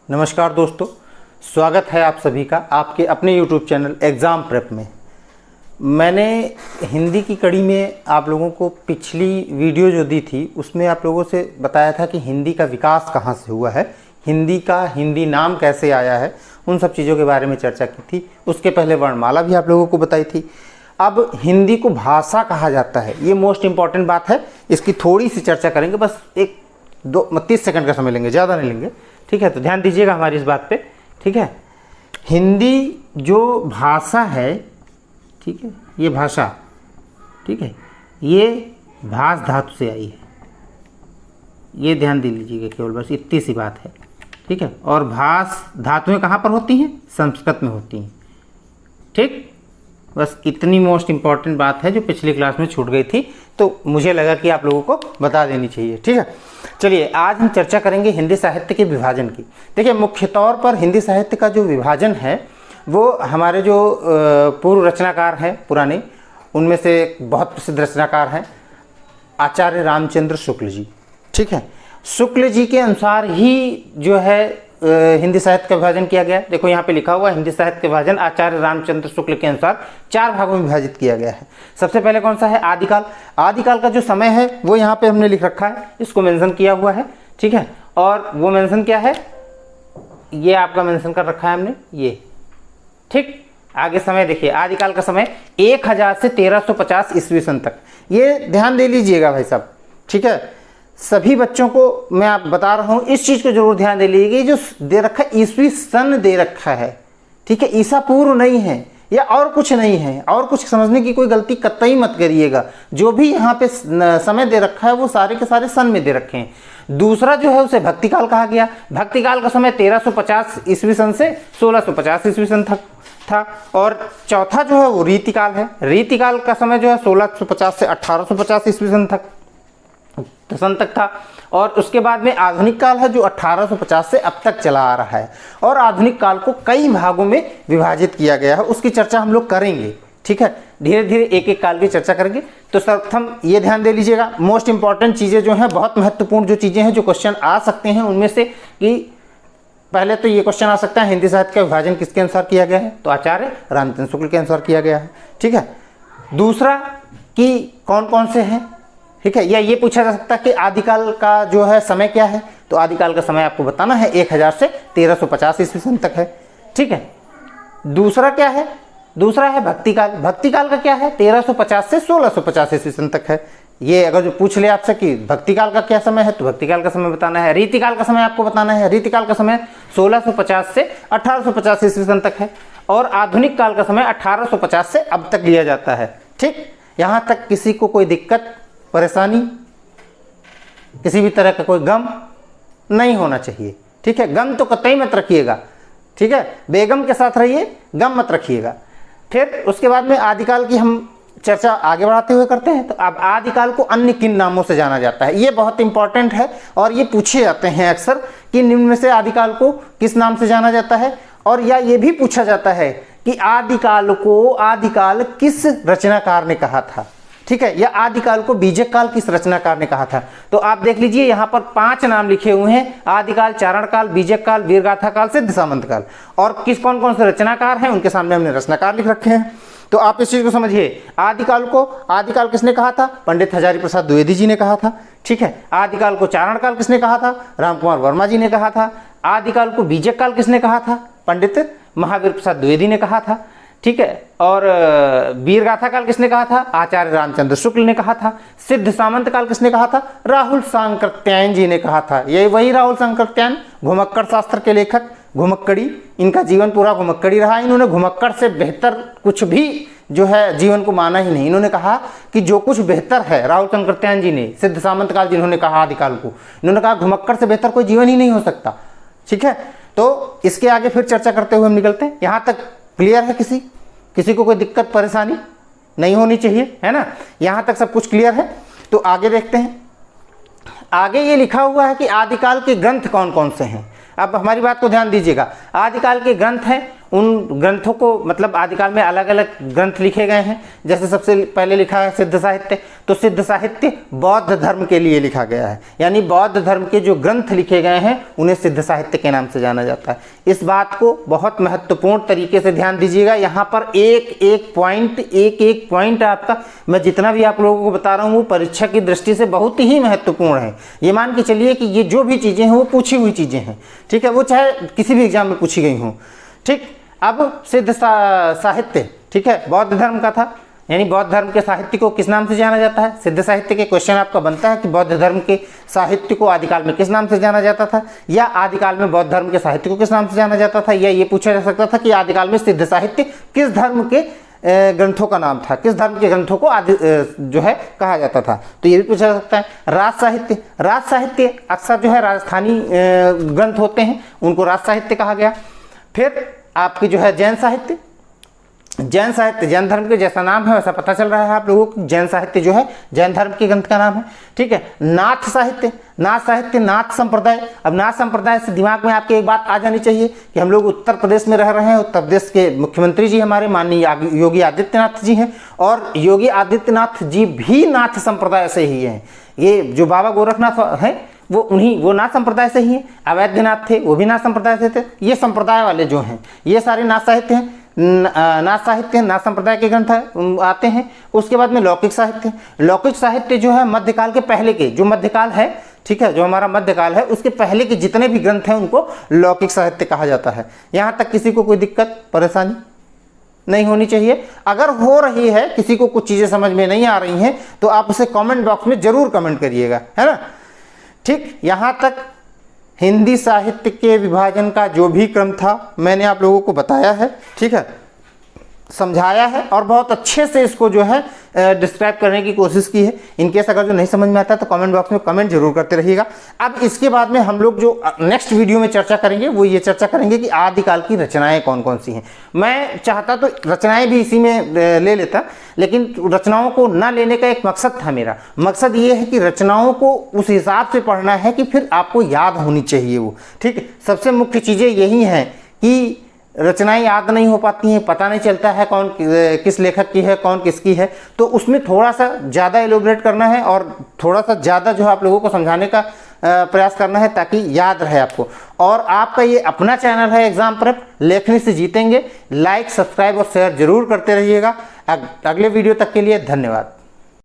नमस्कार दोस्तों, स्वागत है आप सभी का आपके अपने YouTube चैनल एग्ज़ाम प्रेप में। मैंने हिंदी की कड़ी में आप लोगों को पिछली वीडियो जो दी थी उसमें आप लोगों से बताया था कि हिंदी का विकास कहाँ से हुआ है, हिंदी नाम कैसे आया है, उन सब चीज़ों के बारे में चर्चा की थी। उसके पहले वर्णमाला भी आप लोगों को बताई थी। अब हिंदी को भाषा कहा जाता है, ये मोस्ट इम्पॉर्टेंट बात है। इसकी थोड़ी सी चर्चा करेंगे, बस 30 सेकंड का समय लेंगे, ज़्यादा नहीं लेंगे, ठीक है। तो ध्यान दीजिएगा हमारी इस बात पे, ठीक है। हिंदी जो भाषा है, ठीक है, ये भाषा, ठीक है, ये भाष धातु से आई है। ये ध्यान दे लीजिएगा, केवल बस इतनी सी बात है, ठीक है। और भाष धातुएं कहाँ पर होती हैं? संस्कृत में होती हैं, ठीक। बस इतनी मोस्ट इम्पॉर्टेंट बात है जो पिछली क्लास में छूट गई थी, तो मुझे लगा कि आप लोगों को बता देनी चाहिए, ठीक है। चलिए, आज हम चर्चा करेंगे हिंदी साहित्य के विभाजन की। देखिए, मुख्य तौर पर हिंदी साहित्य का जो विभाजन है वो हमारे जो पूर्व रचनाकार हैं पुराने, उनमें से एक बहुत प्रसिद्ध रचनाकार हैं आचार्य रामचंद्र शुक्ल जी, ठीक है। शुक्ल जी के अनुसार ही जो है हिंदी साहित्य का विभाजन किया गया। देखो यहाँ पे लिखा हुआ, हिंदी साहित्य का विभाजन आचार्य रामचंद्र शुक्ल के अनुसार 4 भागों में विभाजित किया गया है। सबसे पहले कौन सा है? आदिकाल। आदिकाल का जो समय है वो यहाँ पे हमने लिख रखा है, इसको मेंशन किया हुआ है, ठीक है। और वो मेंशन क्या है? ये आपका मेंशन कर रखा है हमने, ये, ठीक। आगे समय देखिए, आदिकाल का समय 1000 से 1350 ईस्वी सन तक। ये ध्यान दे लीजिएगा भाई साहब, ठीक है। सभी बच्चों को मैं आप बता रहा हूँ, इस चीज़ को जरूर ध्यान दे लीजिए। जो दे रखा है ईस्वी सन दे रखा है, ठीक है, ईसा पूर्व नहीं है या और कुछ नहीं है। और कुछ समझने की कोई गलती कतई मत करिएगा। जो भी यहाँ पे समय दे रखा है वो सारे के सारे सन में दे रखे हैं। दूसरा जो है उसे भक्तिकाल कहा गया। भक्तिकाल का समय 1350 ईस्वी सन से 1650 ईस्वी सन तक था। और चौथा जो है वो रीतिकाल है। रीतिकाल का समय जो है 1650 से 1850 ईस्वी सन तक था। और उसके बाद में आधुनिक काल है जो 1850 से अब तक चला आ रहा है। और आधुनिक काल को कई भागों में विभाजित किया गया है, उसकी चर्चा हम लोग करेंगे, ठीक है। धीरे धीरे एक एक काल की चर्चा करेंगे। तो सर्वप्रथम ये ध्यान दे लीजिएगा, मोस्ट इंपॉर्टेंट चीज़ें जो हैं, बहुत महत्वपूर्ण जो चीज़ें हैं, जो क्वेश्चन आ सकते हैं उनमें से, कि पहले तो ये क्वेश्चन आ सकता है हिंदी साहित्य का विभाजन किसके अनुसार किया गया है? तो आचार्य रामचंद्र शुक्ल के अनुसार किया गया है, ठीक है। दूसरा कि कौन कौन से हैं, ठीक है। या ये पूछा जा सकता है कि आदिकाल का जो है समय क्या है? तो आदिकाल का समय आपको बताना है 1000 से 1350 ईस्वी सन तक है, ठीक है। दूसरा क्या है? दूसरा है भक्तिकाल। भक्तिकाल का क्या है? 1350 से 1650 ईस्वी सन तक है। ये अगर जो पूछ ले आपसे कि भक्तिकाल का क्या समय है, तो भक्तिकाल का समय बताना है। रीतिकाल का समय आपको बताना है। रीतिकाल का समय 1650 से 1850 ईस्वी सन तक है। और आधुनिक काल का समय 1850 से अब तक लिया जाता है, ठीक। यहाँ तक किसी को कोई दिक्कत, परेशानी, किसी भी तरह का कोई गम नहीं होना चाहिए, ठीक है। गम तो कतई मत रखिएगा, ठीक है। बेगम के साथ रहिए, गम मत रखिएगा। फिर उसके बाद में आदिकाल की हम चर्चा आगे बढ़ाते हुए करते हैं। तो अब आदिकाल को अन्य किन नामों से जाना जाता है? ये बहुत इंपॉर्टेंट है और ये पूछे जाते हैं अक्सर कि निम्न में से आदिकाल को किस नाम से जाना जाता है। और या ये भी पूछा जाता है कि आदिकाल किस रचनाकार ने कहा था, ठीक है। या आदिकाल को बीजक काल किस रचनाकार ने कहा था? तो आप देख लीजिए, यहाँ पर 5 नाम लिखे हुए हैं: आदिकाल, चारण काल, बीजक काल, वीरगाथा काल, सिद्ध सामंत काल। और कौन कौन से रचनाकार हैं उनके सामने हमने रचनाकार लिख रखे हैं। तो आप इस चीज को समझिए। आदिकाल किसने कहा था? पंडित हजारी प्रसाद द्विवेदी जी ने कहा था, ठीक है। आदिकाल को चारण काल किसने कहा था? रामकुमार वर्मा जी ने कहा था। आदिकाल को बीजक काल किसने कहा था? पंडित महावीर प्रसाद द्विवेदी ने कहा था, ठीक है। और वीरगाथा काल किसने कहा था? आचार्य रामचंद्र शुक्ल ने कहा था। सिद्ध सामंत काल किसने कहा था? राहुल सांकृत्यायन जी ने कहा था। यही वही राहुल सांकृत्यायन, घुमक्कड़ शास्त्र के लेखक, घुमक्कड़ी। इनका जीवन पूरा घुमक्कड़ी रहा। इन्होंने घुमक्कड़ से बेहतर कुछ भी जो है जीवन को माना ही नहीं। इन्होंने कहा कि जो कुछ बेहतर है, राहुल सांकृत्यायन जी ने, सिद्ध सामंत काल जिन्होंने कहा आदिकाल को, इन्होंने कहा घुमक्कड़ से बेहतर कोई जीवन ही नहीं हो सकता, ठीक है। तो इसके आगे फिर चर्चा करते हुए हम निकलते हैं। यहाँ तक क्लियर है? किसी को कोई दिक्कत परेशानी नहीं होनी चाहिए, है ना। यहाँ तक सब कुछ क्लियर है। तो आगे देखते हैं। आगे ये लिखा हुआ है कि आदिकाल के ग्रंथ कौन कौन से हैं। अब हमारी बात को ध्यान दीजिएगा। आदिकाल के ग्रंथ हैं उन ग्रंथों को मतलब आदिकाल में अलग अलग ग्रंथ लिखे गए हैं। जैसे सबसे पहले लिखा है सिद्ध साहित्य, तो सिद्ध साहित्य बौद्ध धर्म के लिए लिखा गया है, यानी बौद्ध धर्म के जो ग्रंथ लिखे गए हैं उन्हें सिद्ध साहित्य के नाम से जाना जाता है। इस बात को बहुत महत्वपूर्ण तरीके से ध्यान दीजिएगा। यहाँ पर एक एक पॉइंट आपका, मैं जितना भी आप लोगों को बता रहा हूँ वो परीक्षा की दृष्टि से बहुत ही महत्वपूर्ण है। ये मान के चलिए कि ये जो भी चीज़ें हैं वो पूछी हुई चीज़ें हैं, ठीक है, वो चाहे किसी भी एग्जाम में पूछी गई हों। ठीक, अब सिद्ध साहित्य, ठीक है, बौद्ध धर्म का था, यानी बौद्ध धर्म के साहित्य को किस नाम से जाना जाता है? सिद्ध साहित्य के क्वेश्चन आपका बनता है कि बौद्ध धर्म के साहित्य को आदिकाल में किस नाम से जाना जाता था, या आदिकाल में बौद्ध धर्म के साहित्य को किस नाम से जाना जाता था, या ये पूछा जा सकता था कि आदिकाल में सिद्ध साहित्य किस धर्म के ग्रंथों का नाम था, किस धर्म के ग्रंथों को आदि जो है कहा जाता था, तो ये भी पूछा जा सकता है। राज साहित्य अक्सर जो है राजस्थानी ग्रंथ होते हैं, उनको राज साहित्य कहा गया। फिर आपकी जो है जैन साहित्य, जैन धर्म के जैसा नाम है वैसा पता चल रहा है आप लोगों को, जैन साहित्य जो है जैन धर्म के ग्रंथ का नाम है। ठीक है, नाथ साहित्य नाथ संप्रदाय। अब नाथ संप्रदाय से दिमाग में आपके एक बात आ जानी चाहिए कि हम लोग उत्तर प्रदेश में रह रहे हैं, उत्तर प्रदेश के मुख्यमंत्री जी हमारे माननीय योगी आदित्यनाथ जी हैं, और योगी आदित्यनाथ जी भी नाथ संप्रदाय से ही हैं। ये जो बाबा गोरखनाथ हैं वो नाथ संप्रदाय से ही हैं। अवैधनाथ थे, वो भी नाथ संप्रदाय से थे। ये संप्रदाय वाले जो हैं ये सारे नाथ साहित्य हैं, नाथ संप्रदाय के ग्रंथ आते हैं। उसके बाद में लौकिक साहित्य जो है मध्यकाल के पहले के, जो मध्यकाल है, ठीक है, जो हमारा मध्यकाल है उसके पहले के जितने भी ग्रंथ हैं उनको लौकिक साहित्य कहा जाता है। यहाँ तक किसी को कोई दिक्कत परेशानी नहीं होनी चाहिए। अगर हो रही है, किसी को कुछ चीज़ें समझ में नहीं आ रही हैं, तो आप उसे कमेंट बॉक्स में जरूर कमेंट करिएगा, है ना। ठीक, यहाँ तक हिंदी साहित्य के विभाजन का जो भी क्रम था मैंने आप लोगों को बताया है, ठीक है, समझाया है, और बहुत अच्छे से इसको जो है डिस्क्राइब करने की कोशिश की है। इनकेस अगर जो नहीं समझ में आता तो कमेंट बॉक्स में कमेंट जरूर करते रहिएगा। अब इसके बाद में हम लोग जो नेक्स्ट वीडियो में चर्चा करेंगे वो ये चर्चा करेंगे कि आदिकाल की रचनाएं कौन कौन सी हैं। मैं चाहता तो रचनाएं भी इसी में ले लेता, लेकिन रचनाओं को ना लेने का एक मकसद था। मेरा मकसद ये है कि रचनाओं को उस हिसाब से पढ़ना है कि फिर आपको याद होनी चाहिए वो, ठीक है। सबसे मुख्य चीज़ें यही हैं कि रचनाएं याद नहीं हो पाती हैं, पता नहीं चलता है कौन किस लेखक की है, कौन किसकी है, तो उसमें थोड़ा सा ज़्यादा एलोबरेट करना है और थोड़ा सा ज़्यादा जो है आप लोगों को समझाने का प्रयास करना है ताकि याद रहे आपको। और आपका ये अपना चैनल है एग्जाम प्रेप, लेखनी से जीतेंगे। लाइक, सब्सक्राइब और शेयर जरूर करते रहिएगा। अगले वीडियो तक के लिए धन्यवाद।